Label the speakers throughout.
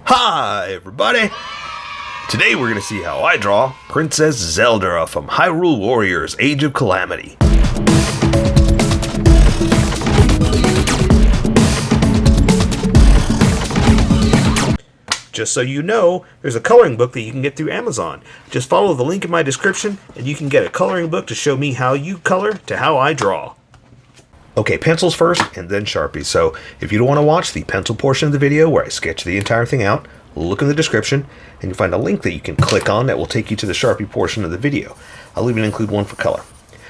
Speaker 1: Hi everybody! Today we're going to see how I draw Princess Zelda from Hyrule Warriors Age of Calamity. Just so you know, there's a coloring book that you can get through Amazon. Just follow the link in my description and you can get a coloring book to show me how you color to how I draw. Okay, pencils first and then Sharpies. So if you don't want to watch the pencil portion of the video where I sketch the entire thing out, look in the description and you'll find a link that you can click on that will take you to the Sharpie portion of the video. I'll even include one for color.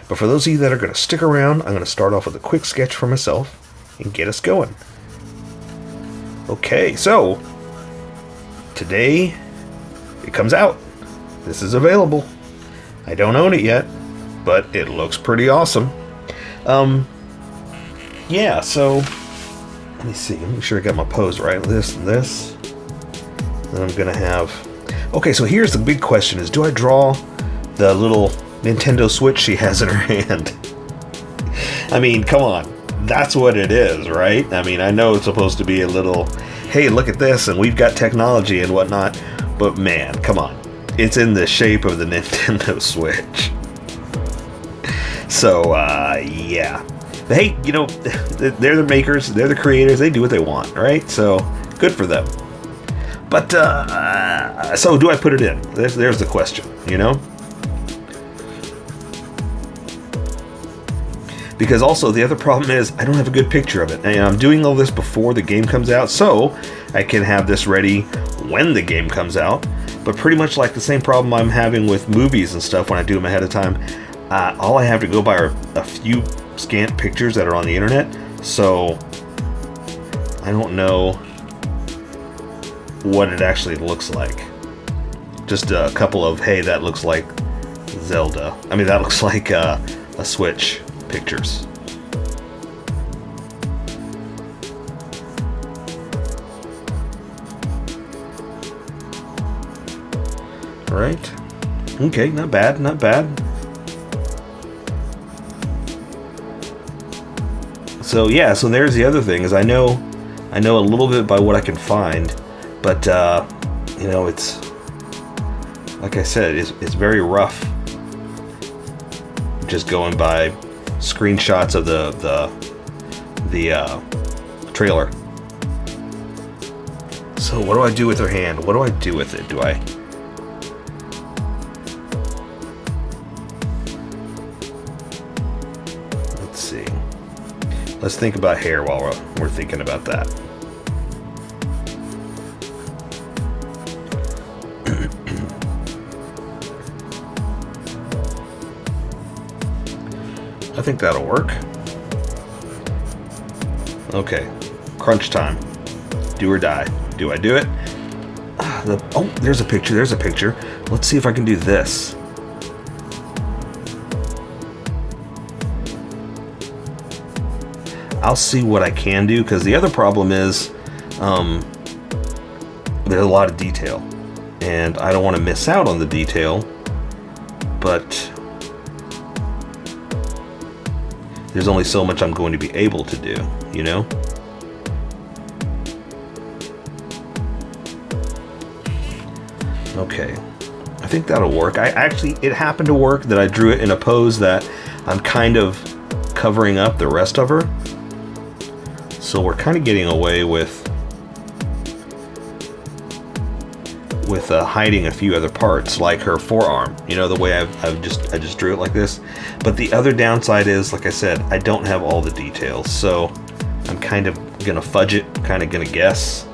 Speaker 1: But for those of you that are going to stick around, I'm going to start off with a quick sketch for myself and get us going. Okay, so today it comes out. This is available. I don't own it yet, but it looks pretty awesome. Yeah, so let me see. Let me make sure I got my pose right. This and this. Then I'm gonna have. Okay, so here's the big question: is do I draw the little Nintendo Switch she has in her hand? I mean, come on, that's what it is, right? I mean, I know it's supposed to be a little, hey, look at this, and we've got technology and whatnot, but man, come on, it's in the shape of the Nintendo Switch. So, yeah. But hey, you know, they're the makers, they're the creators, they do what they want, right? So, good for them. But, so do I put it in? There's the question, you know? Because also, the other problem is, I don't have a good picture of it. And I'm doing all this before the game comes out, so I can have this ready when the game comes out. But pretty much like the same problem I'm having with movies and stuff when I do them ahead of time, all I have to go by are a few scant pictures that are on the internet, so I don't know what it actually looks like. Just a couple of, hey, that looks like Zelda. I mean, that looks like a Switch pictures. Right? Okay, not bad, not bad. So yeah, so there's the other thing, is I know a little bit by what I can find, but you know, it's like I said, it's very rough. Just going by screenshots of the trailer. So what do I do with her hand? What do I do with it? Do I? Let's see. Let's think about hair while we're thinking about that. I think that'll work. Okay, crunch time. Do or die. Do I do it? Oh, there's a picture. There's a picture. Let's see if I can do this. I'll see what I can do, because the other problem is there's a lot of detail and I don't want to miss out on the detail, but there's only so much I'm going to be able to do, you know? Okay, I think that'll work. It happened to work that I drew it in a pose that I'm kind of covering up the rest of her. So we're kind of getting away with hiding a few other parts, like her forearm. You know, the way I just drew it like this. But the other downside is, like I said, I don't have all the details, so I'm kind of gonna fudge it, kind of gonna guess.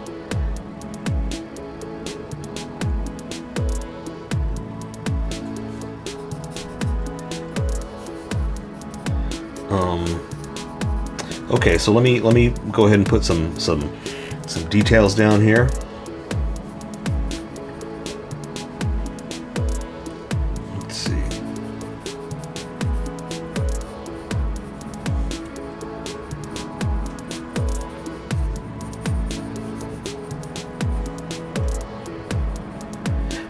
Speaker 1: Okay, so let me go ahead and put some details down here. Let's see.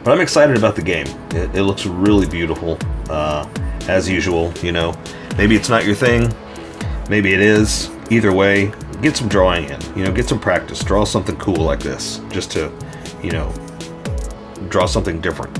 Speaker 1: But I'm excited about the game. It looks really beautiful, as usual. You know, maybe it's not your thing. Maybe it is. Either way, get some drawing in. You know, get some practice. Draw something cool like this, just to you know, draw something different.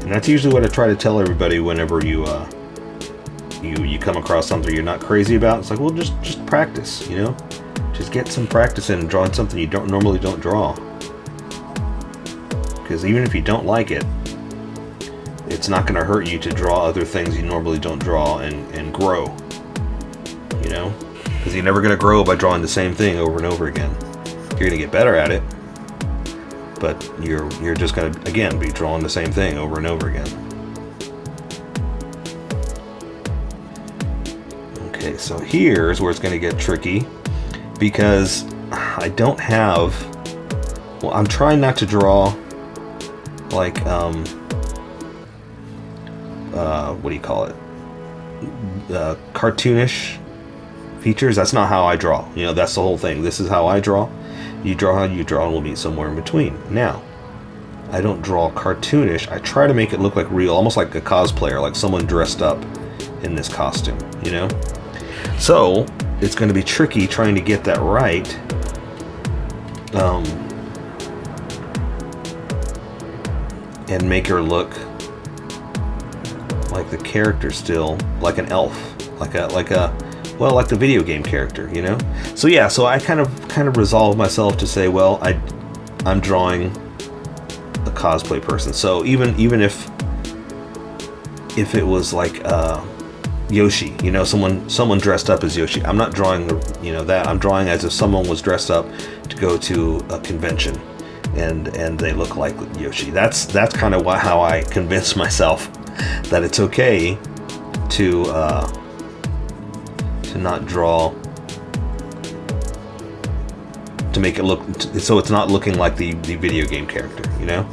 Speaker 1: And that's usually what I try to tell everybody whenever you come across something you're not crazy about. It's like, well, just practice, you know? Just get some practice in drawing something you normally don't draw. Because even if you don't like it, it's not going to hurt you to draw other things you normally don't draw and grow. You know? Because you're never going to grow by drawing the same thing over and over again. You're going to get better at it, but you're just going to, again, be drawing the same thing over and over again. Okay, so here's where it's going to get tricky, because I don't have, well, I'm trying not to draw like, what do you call it? Cartoonish features. That's not how I draw. You know, that's the whole thing. This is how I draw. You draw how you draw, and we'll meet somewhere in between. Now, I don't draw cartoonish. I try to make it look like real, almost like a cosplayer, like someone dressed up in this costume, you know? So, it's going to be tricky trying to get that right. And make her look like the character still, like an elf, like the video game character, you know? So yeah, so I kind of resolved myself to say, well, I'm drawing a cosplay person. So even if it was like Yoshi, you know, someone dressed up as Yoshi, I'm not drawing that. I'm drawing as if someone was dressed up to go to a convention, and they look like Yoshi. That's kind of how I convince myself that it's okay to not draw, to make it look so it's not looking like the video game character, you know.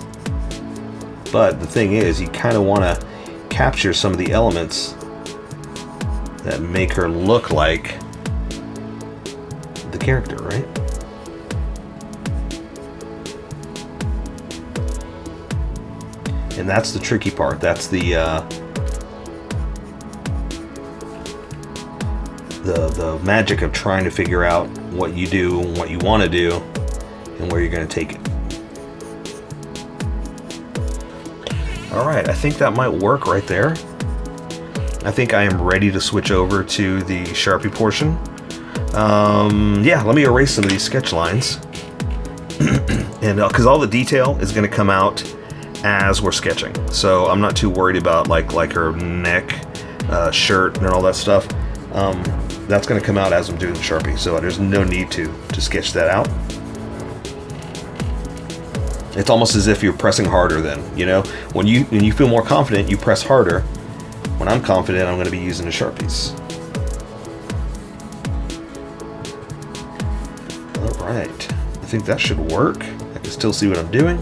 Speaker 1: But the thing is, you kind of want to capture some of the elements that make her look like the character, right? And that's the tricky part. That's the magic of trying to figure out what you do, what you want to do, and where you're going to take it. All right, I think that might work right there. I think I am ready to switch over to the Sharpie portion. Yeah, let me erase some of these sketch lines. And because all the detail is going to come out as we're sketching, so I'm not too worried about like her neck, shirt, and all that stuff. That's going to come out as I'm doing the Sharpie, so there's no need to sketch that out. It's almost as if you're pressing harder then, you know? When you feel more confident, you press harder. When I'm confident, I'm going to be using the Sharpies. All right, I think that should work. I can still see what I'm doing.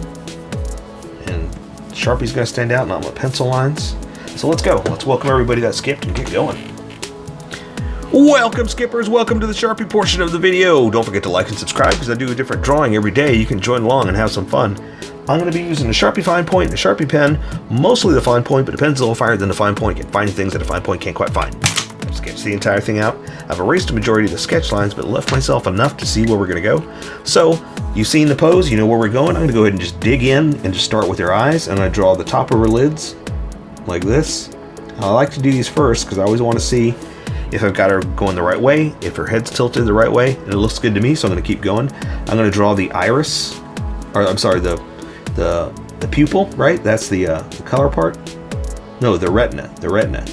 Speaker 1: And Sharpie's going to stand out, not my pencil lines. So let's go. Let's welcome everybody that skipped and get going. Welcome, skippers. Welcome to the Sharpie portion of the video. Don't forget to like and subscribe, because I do a different drawing every day. You can join along and have some fun. I'm going to be using a Sharpie fine point and a Sharpie pen, mostly the fine point, but the pen's a little finer than the fine point. Can find things that a fine point can't quite find. I've sketched the entire thing out. I've erased a majority of the sketch lines, but left myself enough to see where we're going to go. So, you've seen the pose, you know where we're going. I'm going to go ahead and just dig in and just start with her eyes, and I draw the top of her lids, like this. I like to do these first, because I always want to see if I've got her going the right way, if her head's tilted the right way, and it looks good to me, so I'm going to keep going. I'm going to draw the iris, or I'm sorry, the pupil, right? That's the color part. No, the retina. The retina.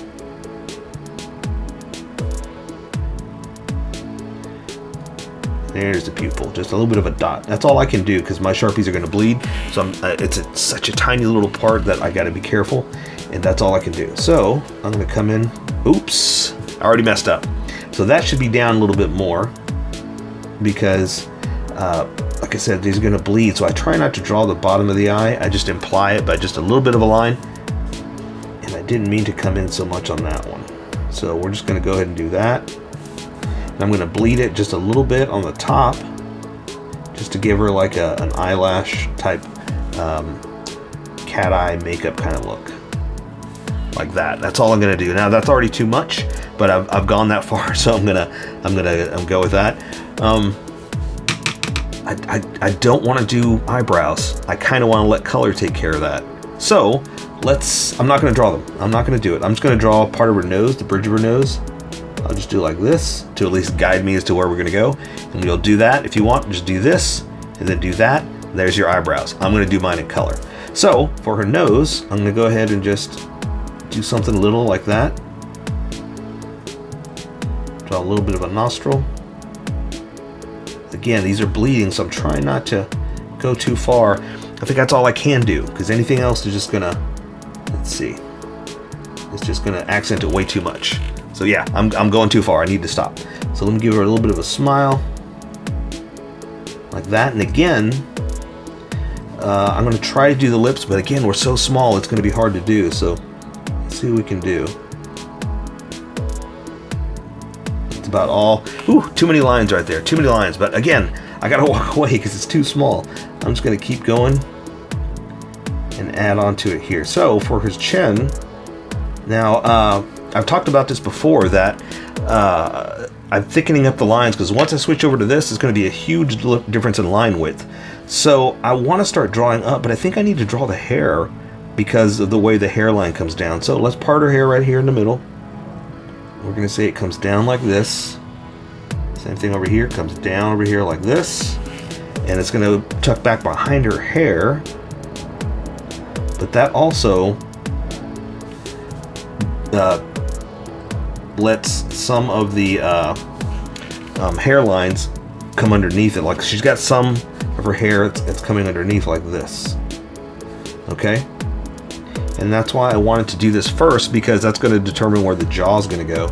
Speaker 1: There's the pupil. Just a little bit of a dot. That's all I can do, because my Sharpies are going to bleed. So it's such a tiny little part that I got to be careful, and that's all I can do. So I'm going to come in. Oops. I already messed up. So that should be down a little bit more, because like I said, these are going to bleed, so I try not to draw the bottom of the eye. I just imply it by just a little bit of a line, and I didn't mean to come in so much on that one. So we're just going to go ahead and do that. And I'm going to bleed it just a little bit on the top, just to give her like an eyelash type cat eye makeup kind of look. Like that. That's all I'm gonna do. Now that's already too much, but I've gone that far, so I'm gonna go with that. I don't want to do eyebrows. I kind of want to let color take care of that. So I'm not gonna draw them. I'm not gonna do it. I'm just gonna draw part of her nose, the bridge of her nose. I'll just do like this to at least guide me as to where we're gonna go. And you'll do that if you want. Just do this and then do that. There's your eyebrows. I'm gonna do mine in color. So for her nose, I'm gonna go ahead and just do something little like that. Draw a little bit of a nostril. Again, these are bleeding, so I'm trying not to go too far. I think that's all I can do, because anything else is just gonna, let's see, it's just gonna accent it way too much. So yeah, I'm going too far. I need to stop. So let me give her a little bit of a smile, like that. And again, I'm gonna try to do the lips, but again, we're so small, it's gonna be hard to do. So let's see what we can do. It's about all. Ooh, too many lines right there. Too many lines. But again, I gotta walk away because it's too small. I'm just gonna keep going and add on to it here. So for his chin, now I've talked about this before, that I'm thickening up the lines, because once I switch over to this, it's going to be a huge difference in line width. So I want to start drawing up, but I think I need to draw the hair because of the way the hairline comes down. So let's part her hair right here in the middle. We're going to say it comes down like this. Same thing over here, comes down over here like this. And it's going to tuck back behind her hair. But that also lets some of the hairlines come underneath it. Like she's got some of her hair that's coming underneath like this. Okay? And that's why I wanted to do this first, because that's going to determine where the jaw is going to go.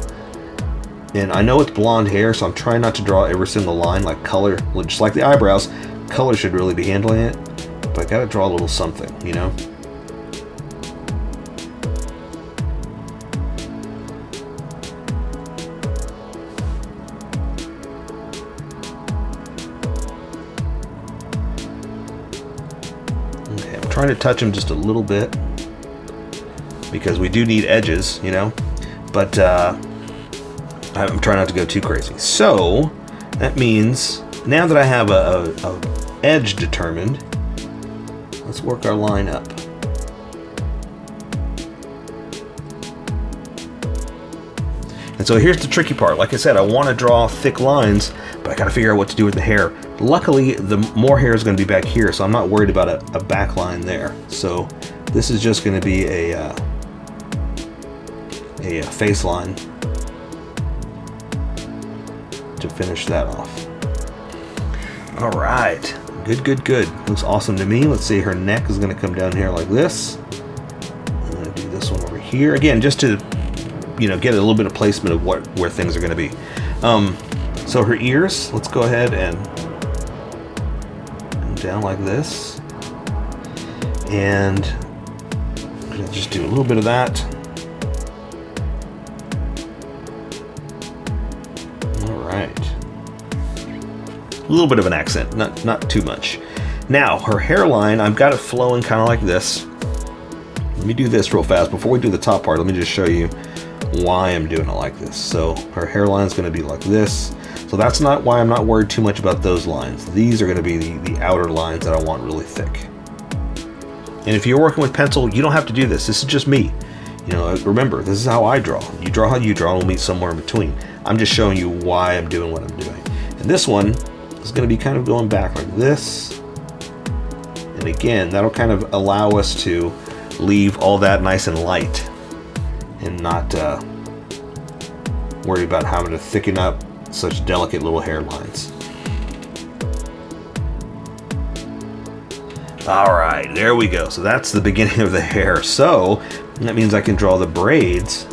Speaker 1: And I know it's blonde hair, so I'm trying not to draw every single line like color. Just like the eyebrows, color should really be handling it. But I got to draw a little something, you know? Trying to touch them just a little bit, because we do need edges, you know, but I'm trying not to go too crazy. So that means now that I have a edge determined, let's work our line up. And so here's the tricky part. Like I said, I want to draw thick lines, but I got to figure out what to do with the hair. Luckily, the more hair is going to be back here, so I'm not worried about a back line there. So this is just going to be a face line to finish that off. All right, good. Looks awesome to me. Let's see, her neck is going to come down here like this. I'm going to do this one over here again, just to, you know, get a little bit of placement of where things are going to be. So her ears, let's go ahead and come down like this, and I'm gonna just do a little bit of that. All right, a little bit of an accent, not too much. Now her hairline, I've got it flowing kind of like this. Let me do this real fast before we do the top part. Let me just show you why I'm doing it like this. So her hairline is going to be like this. So that's not why I'm not worried too much about those lines. These are going to be the outer lines that I want really thick. And if you're working with pencil, you don't have to do this. This is just me. You know, remember, this is how I draw. You draw how you draw, and we'll meet somewhere in between. I'm just showing you why I'm doing what I'm doing. And this one is going to be kind of going back like this. And again, that'll kind of allow us to leave all that nice and light and not worry about having to thicken up such delicate little hairlines. All right, there we go. So that's the beginning of the hair. So that means I can draw the braids,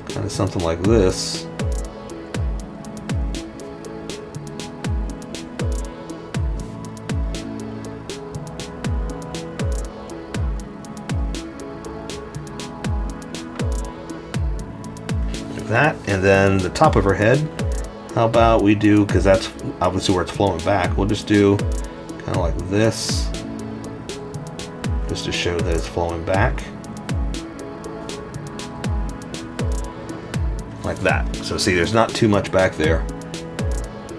Speaker 1: kind of something like this. That, and then the top of her head, how about we do, because that's obviously where it's flowing back, we'll just do kind of like this. just to show that it's flowing back. Like that. So see, there's not too much back there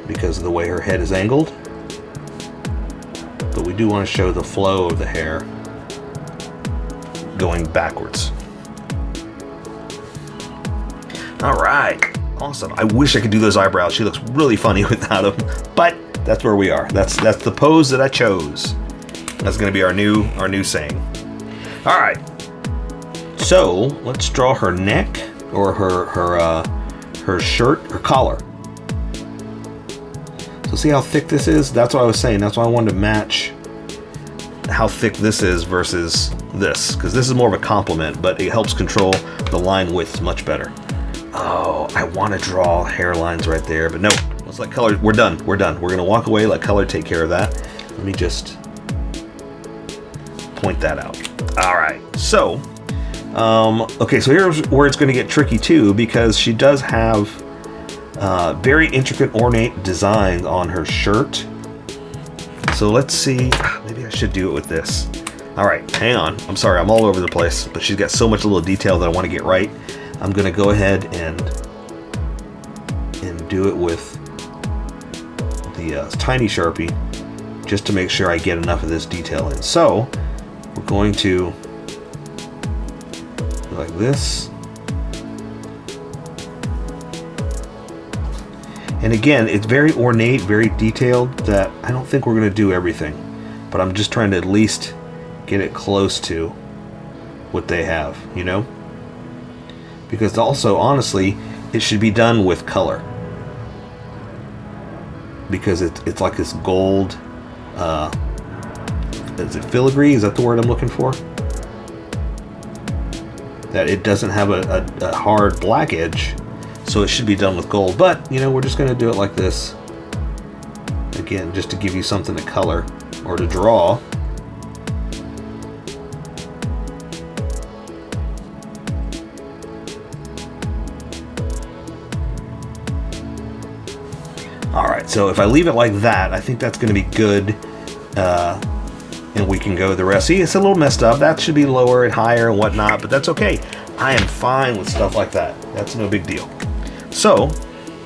Speaker 1: because of the way her head is angled. But we do want to show the flow of the hair going backwards. All right, awesome. I wish I could do those eyebrows. She looks really funny without them, but that's where we are. That's the pose that I chose. That's going to be our new saying. All right. So let's draw her neck, or her shirt, her collar. So see how thick this is? That's what I was saying. That's why I wanted to match how thick this is versus this, because this is more of a complement, but it helps control the line width much better. Oh, I want to draw hairlines right there, but no. Let's let color. We're done. We're done. We're gonna walk away. Let color take care of that. Let me just point that out. All right. So. Okay, so here's where it's going to get tricky too, because she does have very intricate, ornate designs on her shirt. So let's see. Maybe I should do it with this. All right, hang on. I'm sorry, I'm all over the place, but she's got so much little detail that I want to get right. I'm going to go ahead and do it with the tiny Sharpie, just to make sure I get enough of this detail in. So we're going to like this. And again, it's very ornate, very detailed, that I don't think we're going to do everything, but I'm just trying to at least get it close to what they have, you know? Because also, honestly, it should be done with color, because it's like this gold, is it filigree? Is that the word I'm looking for? That it doesn't have a hard black edge, so it should be done with gold. But, you know, we're just going to do it like this. Again, just to give you something to color or to draw. All right, so if I leave it like that, I think that's going to be good. And we can go the rest. See, it's a little messed up. That should be lower and higher and whatnot, but that's okay. I am fine with stuff like that. That's no big deal. So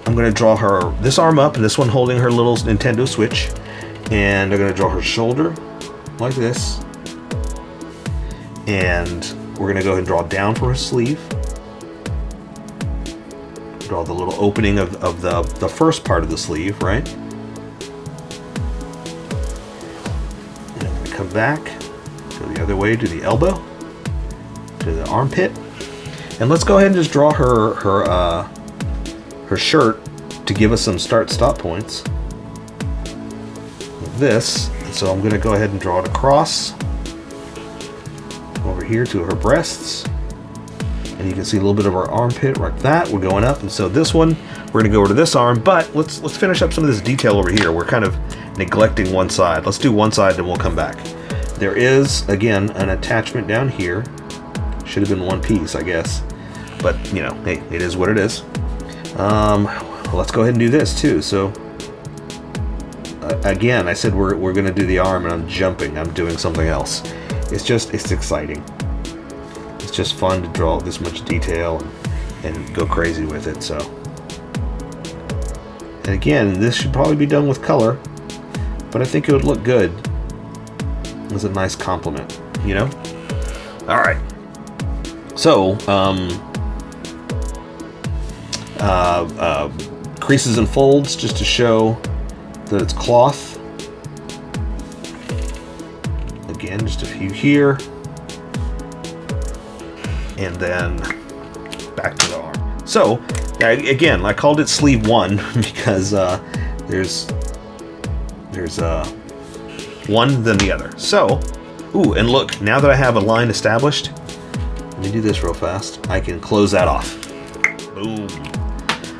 Speaker 1: I'm going to draw her this arm up, and this one holding her little Nintendo Switch. And I'm going to draw her shoulder like this. And we're going to go ahead and draw down for her sleeve. Draw the little opening of the first part of the sleeve, right? Come back, go the other way to the elbow, to the armpit, and let's go ahead and just draw her shirt to give us some start-stop points. Like this. So I'm going to go ahead and draw it across over here to her breasts, and you can see a little bit of our armpit like that. We're going up, and so this one we're going to go over to this arm, but let's finish up some of this detail over here. We're kind of neglecting one side. Let's do one side and we'll come back. There is, again, an attachment down here. Should have been one piece, I guess, but you know, hey, it is what it is. Let's go ahead and do this too. So again, I said we're going to do the arm, and I'm jumping. I'm doing something else. It's exciting. It's just fun to draw this much detail and go crazy with it. So, and again, this should probably be done with color, but I think it would look good as a nice compliment, you know? All right. So, creases and folds just to show that it's cloth. Again, just a few here. And then back to the arm. So, again, I called it sleeve 1 because there's one then the other. So, ooh, and look, now that I have a line established, let me do this real fast. I can close that off. Boom.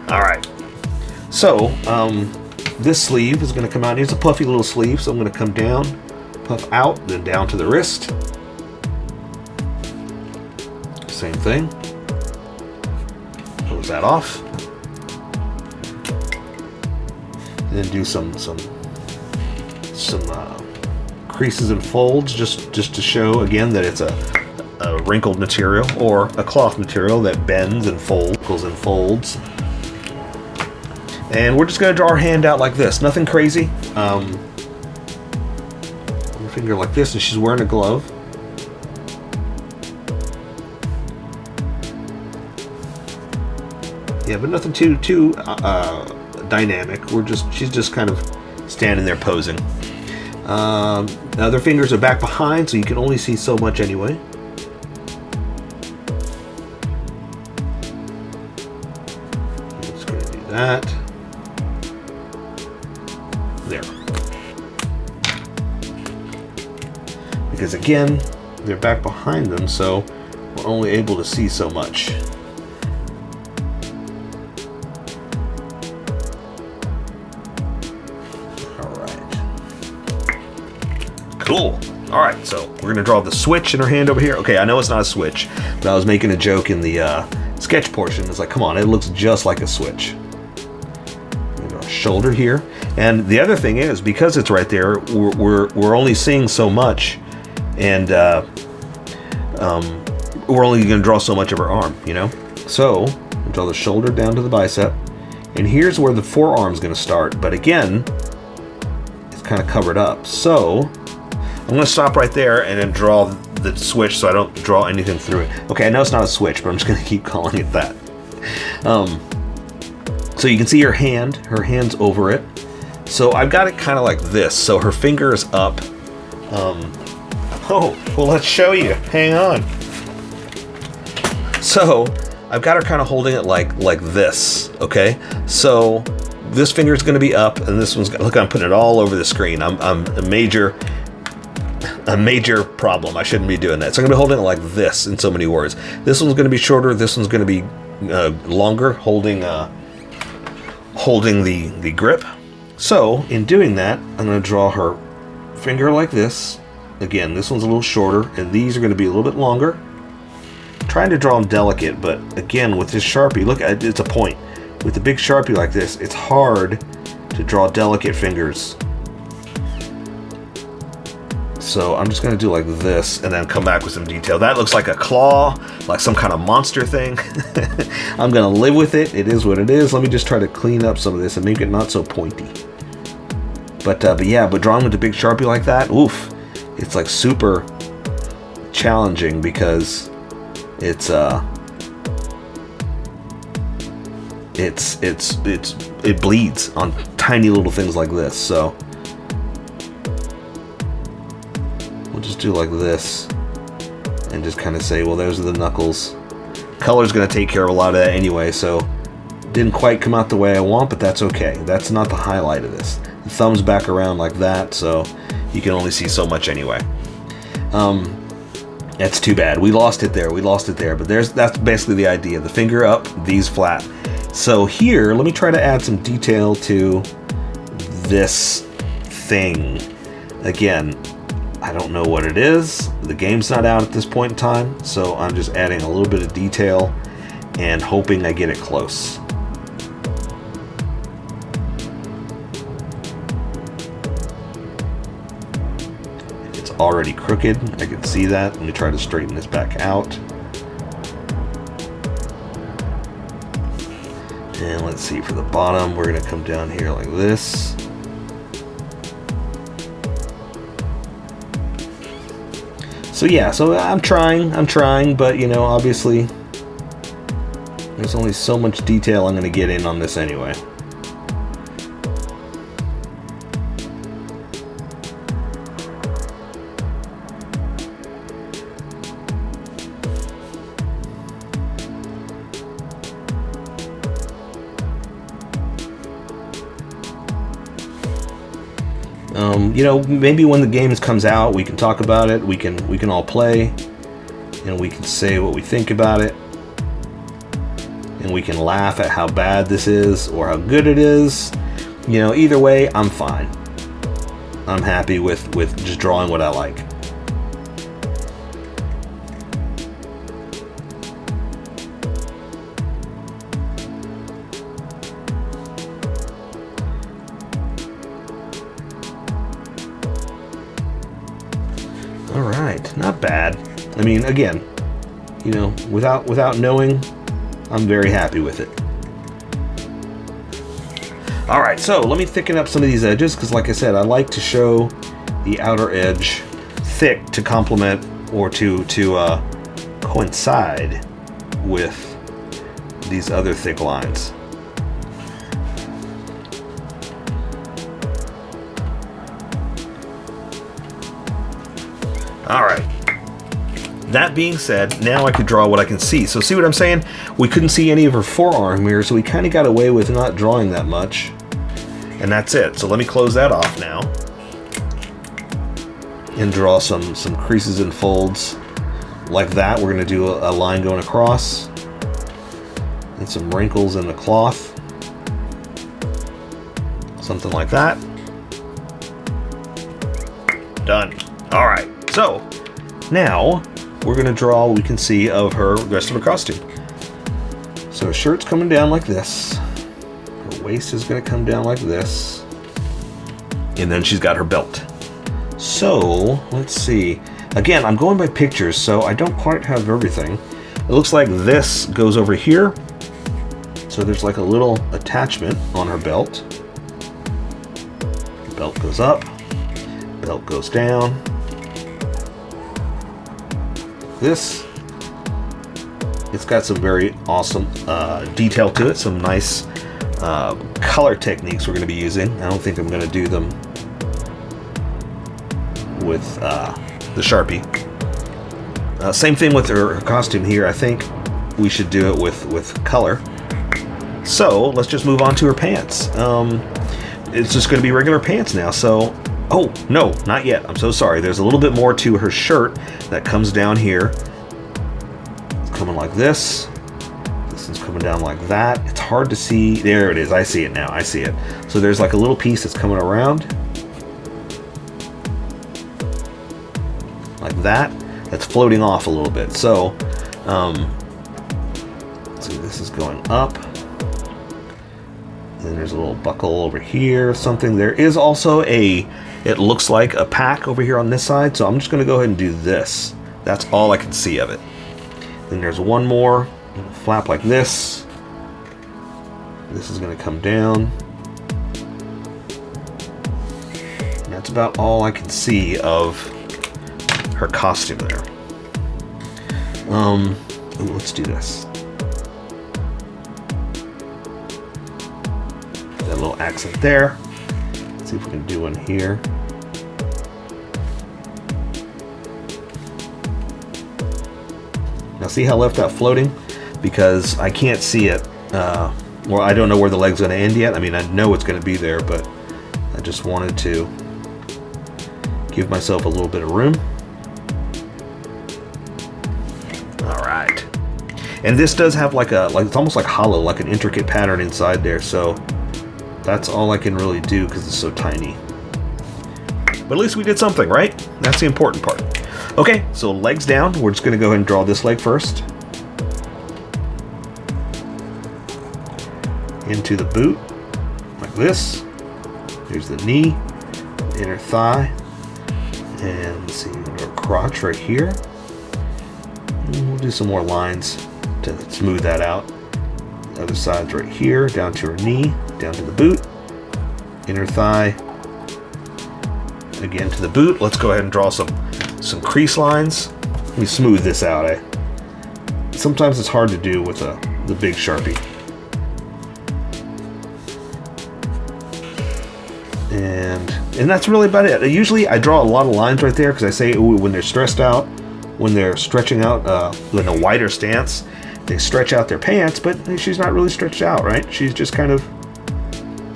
Speaker 1: All right. So, this sleeve is going to come out. Here's a puffy little sleeve, so I'm going to come down, puff out, then down to the wrist. Same thing. Close that off. And then do some creases and folds just to show again that it's a wrinkled material or a cloth material that bends and folds. And we're just going to draw our hand out like this. Nothing crazy. Her finger like this, and she's wearing a glove. Yeah, but nothing too dynamic. She's just kind of standing there posing. The other fingers are back behind, so you can only see so much anyway. Just gonna do that. There. Because again, they're back behind them, so we're only able to see so much. Cool. Alright, so we're going to draw the switch in her hand over here. Okay, I know it's not a switch, but I was making a joke in the sketch portion. It's like, come on, it looks just like a switch. Shoulder here. And the other thing is, because it's right there, we're only seeing so much, and we're only going to draw so much of her arm, you know? So, we'll draw the shoulder down to the bicep, and here's where the forearm's going to start, but again, it's kind of covered up. So, I'm going to stop right there and then draw the switch so I don't draw anything through it. Okay, I know it's not a switch, but I'm just going to keep calling it that. So you can see her hand's over it. So I've got it kind of like this. So her finger is up. Oh, well, let's show you. Hang on. So I've got her kind of holding it like this, okay? So this finger is going to be up, and this one's, look, I'm putting it all over the screen. I'm a major problem. I shouldn't be doing that. So I'm going to be holding it like this in so many words. This one's going to be shorter. This one's going to be longer, holding the grip. So in doing that, I'm going to draw her finger like this. Again, this one's a little shorter, and these are going to be a little bit longer. I'm trying to draw them delicate, but again, with this Sharpie, look, it's a point. With the big Sharpie like this, it's hard to draw delicate fingers. So I'm just going to do like this and then come back with some detail. That looks like a claw, like some kind of monster thing. I'm going to live with it. It is what it is. Let me just try to clean up some of this and make it not so pointy. But yeah, but drawing with a big Sharpie like that, oof, it's like super challenging because it bleeds on tiny little things like this. So just do like this and just kind of say, well, those are the knuckles. Color's going to take care of a lot of that anyway, so didn't quite come out the way I want, but that's okay. That's not the highlight of this. The thumb's back around like that, so you can only see so much anyway. That's too bad. We lost it there, but that's basically the idea. The finger up, these flat. So here, let me try to add some detail to this thing. Again, I don't know what it is. The game's not out at this point in time, so I'm just adding a little bit of detail and hoping I get it close. It's already crooked. I can see that. Let me try to straighten this back out. And let's see, for the bottom, we're going to come down here like this. So yeah, so I'm trying, but you know, obviously there's only so much detail I'm going to get in on this anyway. You know, maybe when the games comes out, we can talk about it. We can all play, and we can say what we think about it, and we can laugh at how bad this is or how good it is. You know, either way, I'm fine. I'm happy with just drawing what I like. bad. I mean, again, you know, without knowing, I'm very happy with it. All right, so let me thicken up some of these edges, because like I said, I like to show the outer edge thick to complement or to coincide with these other thick lines. All right. That being said, now I could draw what I can see. So see what I'm saying? We couldn't see any of her forearm here, so we kind of got away with not drawing that much. And that's it. So let me close that off now. And draw some creases and folds like that. We're going to do a line going across. And some wrinkles in the cloth. Something like that. Done. All right. So now we're going to draw what we can see of the rest of her costume. So her shirt's coming down like this. Her waist is going to come down like this. And then she's got her belt. So let's see. Again, I'm going by pictures, so I don't quite have everything. It looks like this goes over here. So there's like a little attachment on her belt. Belt goes up. Belt goes down. This, it's got some very awesome detail to it, some nice color techniques we're going to be using. I don't think I'm going to do them with the Sharpie. Same thing with her costume here. I think we should do it with color. So let's just move on to her pants. It's just going to be regular pants now. So, oh, no, not yet. I'm so sorry. There's a little bit more to her shirt that comes down here. It's coming like this. This is coming down like that. It's hard to see. There it is. I see it now. I see it. So there's like a little piece that's coming around. Like that. That's floating off a little bit. So, see, this is going up. And there's a little buckle over here, something. There is also it looks like a pack over here on this side, so I'm just going to go ahead and do this. That's all I can see of it. Then there's one more, flap like this. This is going to come down. And that's about all I can see of her costume there. Ooh, let's do this. That little accent there. Let's see if we can do one here. Now see how I left that floating? Because I can't see it. Well, I don't know where the leg's going to end yet. I mean, I know it's going to be there, but I just wanted to give myself a little bit of room. All right. And this does have like it's almost like hollow, like an intricate pattern inside there. So that's all I can really do because it's so tiny. But at least we did something, right? That's the important part. Okay, so legs down. We're just going to go ahead and draw this leg first. Into the boot, like this. Here's the knee, inner thigh, and let's see, our crotch right here. And we'll do some more lines to smooth that out. The other side's right here, down to her knee, down to the boot, inner thigh, again to the boot. Let's go ahead and draw some crease lines. Let me smooth this out. Sometimes it's hard to do with the big Sharpie. And that's really about it. Usually I draw a lot of lines right there because I say, ooh, when they're stressed out, when they're stretching out in a wider stance, they stretch out their pants, but she's not really stretched out, right? She's just kind of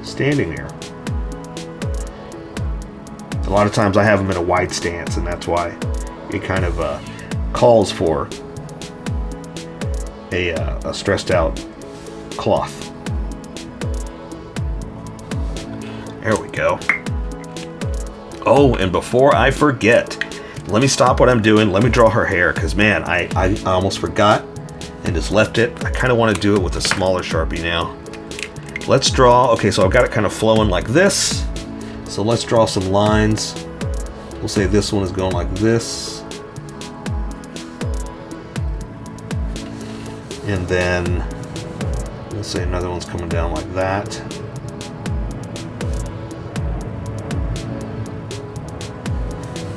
Speaker 1: standing there. A lot of times I have them in a wide stance, and that's why it kind of calls for a stressed out cloth. There we go. Oh, and before I forget, let me stop what I'm doing. Let me draw her hair, because man, I almost forgot and just left it. I kind of want to do it with a smaller Sharpie now. Let's draw. Okay, so I've got it kind of flowing like this. So let's draw some lines. We'll say this one is going like this. And then let's say another one's coming down like that.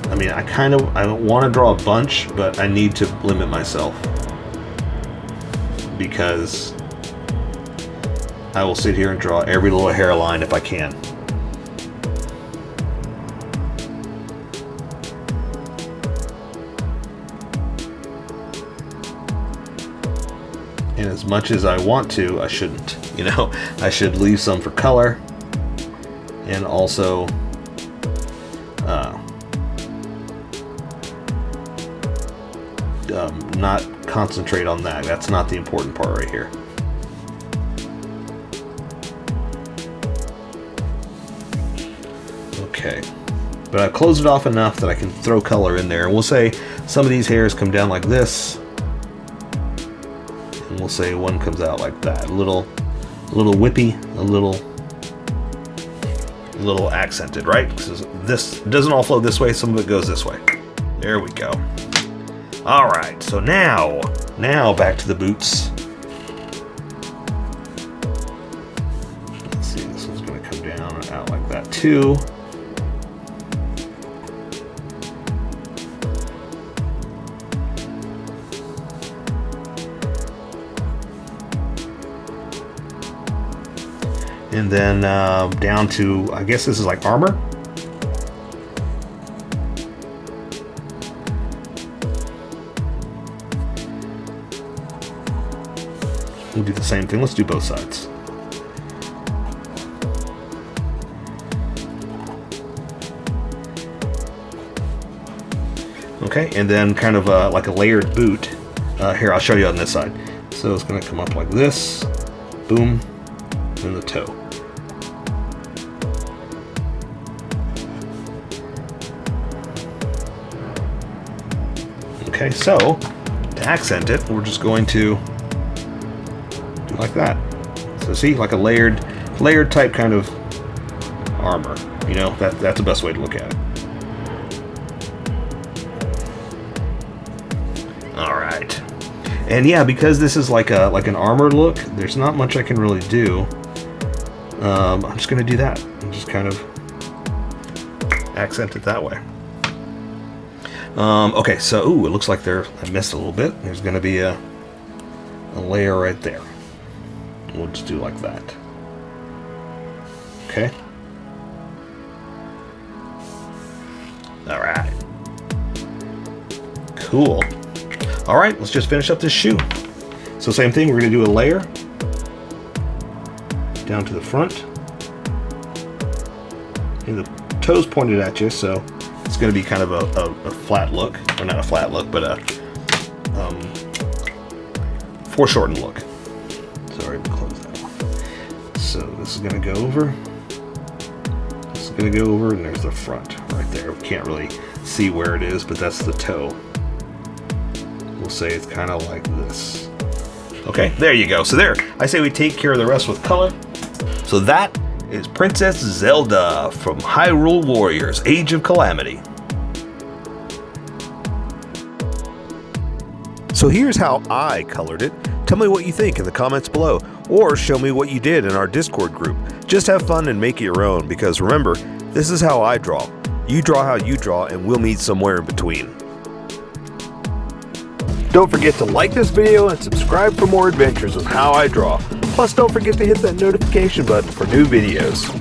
Speaker 1: I mean, I don't want to draw a bunch, but I need to limit myself because I will sit here and draw every little hairline if I can. And as much as I want to, I shouldn't. You know, I should leave some for color and also not concentrate on that. That's not the important part right here. Okay, but I've closed it off enough that I can throw color in there. And we'll say some of these hairs come down like this, and we'll say one comes out like that. A little whippy, a little accented, right? Because this doesn't all flow this way. Some of it goes this way. There we go. All right, so now back to the boots. Let's see, this one's going to come down and out like that too. And then down to, I guess this is like armor. We'll do the same thing. Let's do both sides. Okay, and then kind of like a layered boot. Here, I'll show you on this side. So it's going to come up like this. Boom. And the toe. Okay, so to accent it, we're just going to do like that. So see, like a layered type kind of armor. You know, that's the best way to look at it. All right, and yeah, because this is like an armor look, there's not much I can really do. I'm just gonna do that and just kind of accent it that way. Okay, so ooh, it looks like I missed a little bit. There's going to be a layer right there. We'll just do like that. Okay. All right. Cool. All right, let's just finish up this shoe. So same thing, we're going to do a layer down to the front. And the toes pointed at you, so it's going to be kind of a flat look, or not a flat look, but a foreshortened look. Sorry, we'll close that off. So this is going to go over. This is going to go over, and there's the front right there. We can't really see where it is, but that's the toe. We'll say it's kind of like this. Okay, there you go. So there, I say we take care of the rest with color. So that is Princess Zelda from Hyrule Warriors, Age of Calamity. So here's how I colored it. Tell me what you think in the comments below, or show me what you did in our Discord group. Just have fun and make it your own, because remember, this is how I draw. You draw how you draw, and we'll meet somewhere in between. Don't forget to like this video and subscribe for more adventures with How I Draw. Plus, don't forget to hit that notification button for new videos.